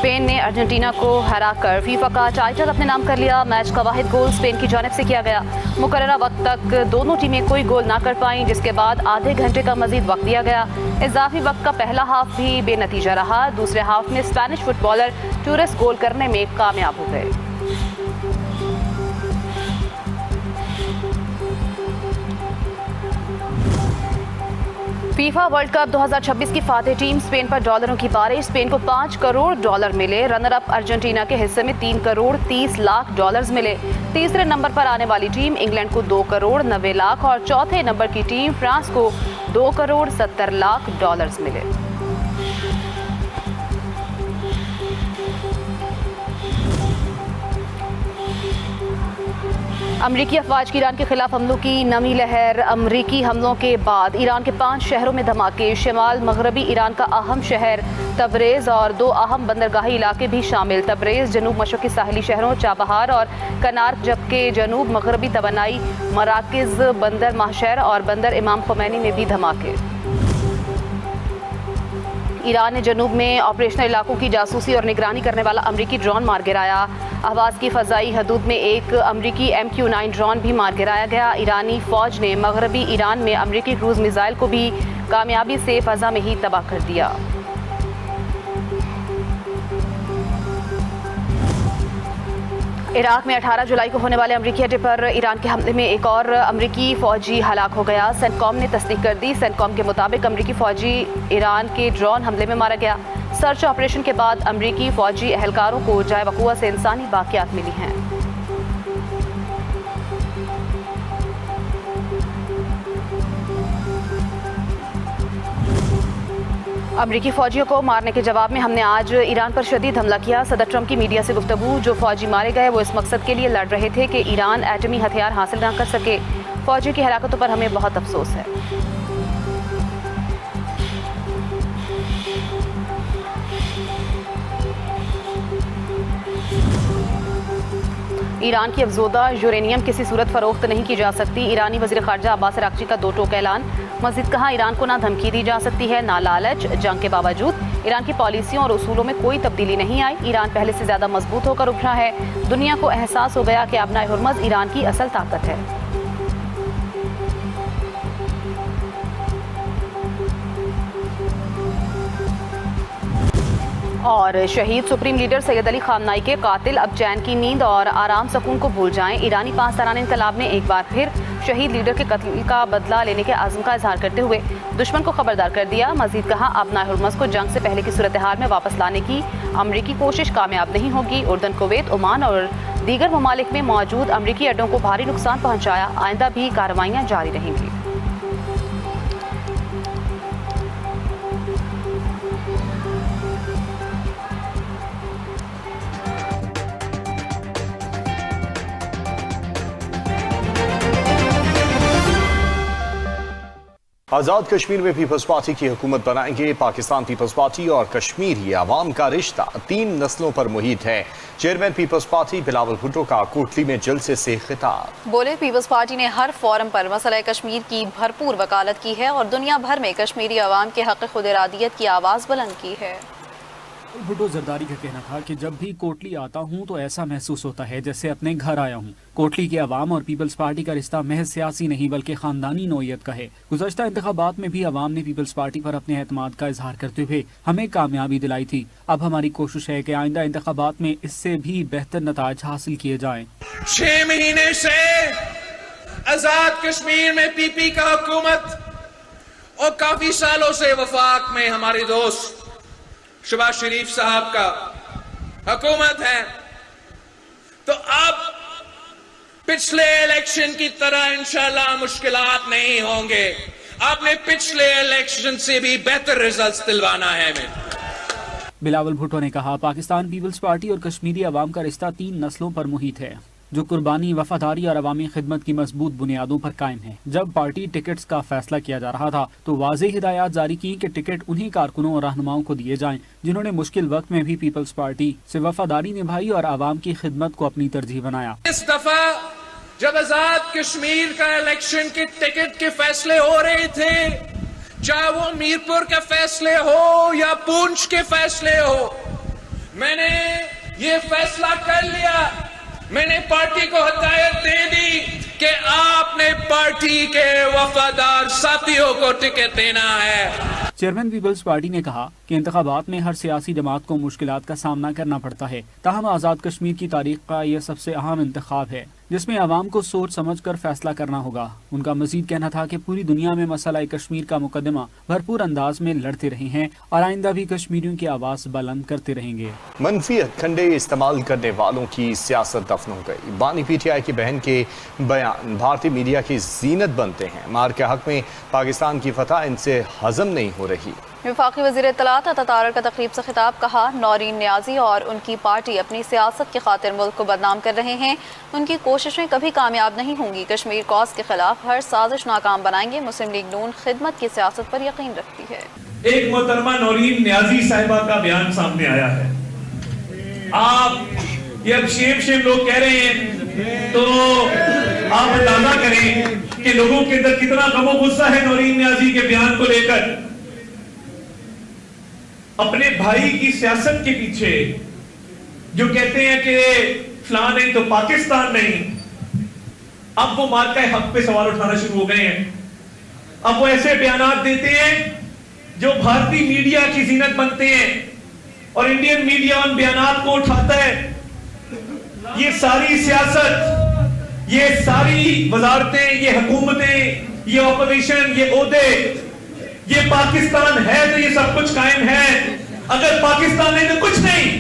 Spain ने Argentina को हराकर फीफा का टाइटल अपने नाम कर लिया। मैच का वाहिद गोल स्पेन की जानिब से किया गया। मुकर्ररा वक्त तक दोनों टीमें कोई गोल ना कर पाईं, जिसके बाद आधे घंटे का मजीद वक्त दिया गया। इजाफी वक्त का पहला हाफ भी बेनतीजा रहा। दूसरे हाफ में स्पेनिश फुटबॉलर टूरेस गोल करने में कामयाब हो गए। फीफा वर्ल्ड कप 2026 की फातेह टीम स्पेन पर डॉलरों की बारिश। स्पेन को 5 करोड़ डॉलर मिले। रनर अप अर्जेंटीना के हिस्से में 3 करोड़ 30 लाख डॉलर्स मिले। तीसरे नंबर पर आने वाली टीम इंग्लैंड को 2 करोड़ 90 लाख और चौथे नंबर की टीम फ्रांस को 2 करोड़ 70 लाख डॉलर्स मिले। अमरीकी अफवाज की ईरान के खिलाफ हमलों की नमी लहर। अमरीकी हमलों के बाद ईरान के 5 शहरों में धमाके। शिमाल मगरबी ईरान का अहम शहर तबरेज और 2 अहम बंदरगाही इलाके भी शामिल। तबरेज जनूब मशरक़ी साहिली शहरों चाबहार और कनार, जबकि जनूब मगरबी तवानाई मराकज़ बंदर माहशर और बंदर इमाम खुमैनी में भी धमाके। ईरान ने जनूब में ऑपरेशनल इलाकों की जासूसी और निगरानी करने वाला अमरीकी ड्रोन मार गिराया। अहवाज की फ़ज़ाई हदूद में एक अमरीकी MQ-9 ड्रोन भी मार गिराया गया। ईरानी फ़ौज ने मगरबी ईरान में अमरीकी क्रूज़ मिसाइल को भी कामयाबी से फ़ज़ा में ही तबाह कर दिया। इराक में 18 जुलाई को होने वाले अमरीकी अड्डे पर ईरान के हमले में एक और अमरीकी फ़ौजी हलाक हो गया। सेंटकॉम ने तस्दीक कर दी। सेंटकॉम के मुताबिक अमरीकी फ़ौजी ईरान के ड्रोन हमले में मारा गया। सर्च ऑपरेशन के बाद अमरीकी फ़ौजी एहलकारों को जाए वक़ुआ से इंसानी बाक़ियात मिली हैं। अमरीकी फ़ौजियों को मारने के जवाब में हमने आज ईरान पर शदीद हमला किया। सदर ट्रंप की मीडिया से गुफ्तगू। जो फ़ौजी मारे गए वो इस मकसद के लिए लड़ रहे थे कि ईरान एटमी हथियार हासिल ना कर सके। फ़ौजियों की हलाकतों पर हमें बहुत अफसोस है। ईरान की अफजोदा यूरेनियम किसी सूरत फरोख्त नहीं की जा सकती। ईरानी वज़ीर ख़ारजा अब्बास अराग़ची का 2 टोक ऐलान। मज़ीद कहा, ईरान को ना धमकी दी जा सकती है ना लालच। जंग के बावजूद ईरान की पॉलिसियों और उसूलों में कोई तब्दीली नहीं आई। ईरान पहले से ज़्यादा मजबूत होकर उभरा है। दुनिया को एहसास हो गया कि अब्नाए हुर्मज़ ईरान की असल ताकत है। और शहीद सुप्रीम लीडर सैयद अली खामनाई के कातिल अब चैन की नींद और आराम सुकून को भूल जाएं। ईरानी 5 सालाना इनकलाब ने एक बार फिर शहीद लीडर के कत्ल का बदला लेने के आज़म का इजहार करते हुए दुश्मन को खबरदार कर दिया। मजीद कहा, अब्नाए हुर्मज़ को जंग से पहले की सूरत हाल में वापस लाने की अमरीकी कोशिश कामयाब नहीं होगी। उर्दन, कुवैत, ओमान और दीगर ममालिक में मौजूद अमरीकी अड्डों को भारी नुकसान पहुँचाया। आइंदा भी कार्रवाइयाँ जारी रहेंगी। आज़ाद कश्मीर में पीपल्स पार्टी की हुकूमत बनाएंगे। पाकिस्तान पीपल्स पार्टी और कश्मीरी अवाम का रिश्ता 3 नस्लों पर मुहित है। Chairman People's Party Bilawal Bhutto का कोटली में जलसे से खिताब। बोले, पीपल्स पार्टी ने हर फोरम पर मसला कश्मीर की भरपूर वकालत की है और दुनिया भर में कश्मीरी अवाम के हक़ खुद इरादियत की आवाज़ बुलंद की है। भुट्टो जरदारी का कहना था कि जब भी कोटली आता हूँ तो ऐसा महसूस होता है जैसे अपने घर आया हूँ। कोटली के अवाम और पीपल्स पार्टी का रिश्ता महज सियासी नहीं बल्कि खानदानी नौयत का है। गुज़श्ता इंतखाबात में भी अवाम ने पीपल्स पार्टी पर अपने एतमाद का इजहार करते हुए हमें कामयाबी दिलाई थी। अब हमारी कोशिश है कि आइंदा इंतखाबात में इससे भी बेहतर नताज हासिल किए जाएं। 6 महीने से आजाद कश्मीर में पीपी का हुकूमत और काफी सालों से वफाक में हमारे दोस्त शहबाज शरीफ साहब का हुकूमत है। तो अब पिछले इलेक्शन की तरह इंशाल्लाह मुश्किलात नहीं होंगे। आपने पिछले इलेक्शन से भी बेहतर रिजल्ट्स दिलवाना है हमें। बिलावल भुट्टो ने कहा, पाकिस्तान पीपल्स पार्टी और कश्मीरी अवाम का रिश्ता 3 नस्लों पर मुहित है जो कुर्बानी, वफादारी और अवामी खिदमत की मजबूत बुनियादों पर कायम है। जब पार्टी टिकट्स का फैसला किया जा रहा था तो वाज़ेह हिदायत जारी की कि टिकट उन्हीं कारकुनों और रहनुमाओं को दिए जाएं जिन्होंने मुश्किल वक्त में भी पीपल्स पार्टी से वफादारी निभाई और अवाम की खिदमत को अपनी तरजीह बनाया। इस दफा जब आजाद कश्मीर का इलेक्शन के टिकट के फैसले हो रहे थे, चाहे वो मीरपुर के फैसले हो या पूंछ के फैसले हो, मैंने ये फैसला कर लिया, मैंने पार्टी को हिदायत दे दी कि आपने पार्टी के वफादार साथियों को टिकट देना है। चेयरमैन पीपल्स पार्टी ने कहा कि इंतखाबात में हर सियासी जमात को मुश्किलात का सामना करना पड़ता है, ताहम आज़ाद कश्मीर की तारीख का यह सबसे अहम इंतखाब है जिसमें आवाम को सोच समझ कर फैसला करना होगा। उनका मजीद कहना था कि पूरी दुनिया में मसला कश्मीर का मुकदमा भरपूर अंदाज में लड़ते रहे हैं और आइंदा भी कश्मीरियों की आवाज़ बुलंद करते रहेंगे। मनफी हथकंडे इस्तेमाल करने वालों की सियासत दफन हो गई। बानी PTI की बहन के बयान भारतीय मीडिया की जीनत बनते हैं। मार के हक में पाकिस्तान की फतह इनसे हजम नहीं हो रही। वफाकी वज़ीर इत्तलात अता तारड़ का तकरीब से खिताब, कहा नौरीन नियाजी और उनकी पार्टी अपनी सियासत की खातिर मुल्क को बदनाम कर रहे हैं। उनकी कोशिशें कभी कामयाब नहीं होंगी। कश्मीर कॉज के खिलाफ हर साजिश नाकाम बनाएंगे। मुस्लिम लीग नून खिदमत की सियासत पर यकीन रखती है। एक मोहतरमा नौरीन नियाजी साहिबा का बयान सामने आया है। आप ये अब शेम लोग कह रहे हैं तो आप अंदाजा करें कि लोगों के अंदर कितना गमो गुस्सा है नौरीन नियाजी के बयान को लेकर। अपने भाई की सियासत के पीछे जो कहते हैं कि फलां नहीं तो पाकिस्तान नहीं, अब वो मार्का हक पे सवाल उठाना शुरू हो गए हैं। अब वो ऐसे बयानात देते हैं जो भारतीय मीडिया की जीनत बनते हैं और इंडियन मीडिया उन बयानात को उठाता है। ये सारी सियासत, ये सारी वजारतें, ये हुकूमतें, ये ऑपोजिशन, ये ओहदे, ये पाकिस्तान है तो ये सब कुछ कायम है। अगर पाकिस्तान नहीं तो कुछ नहीं।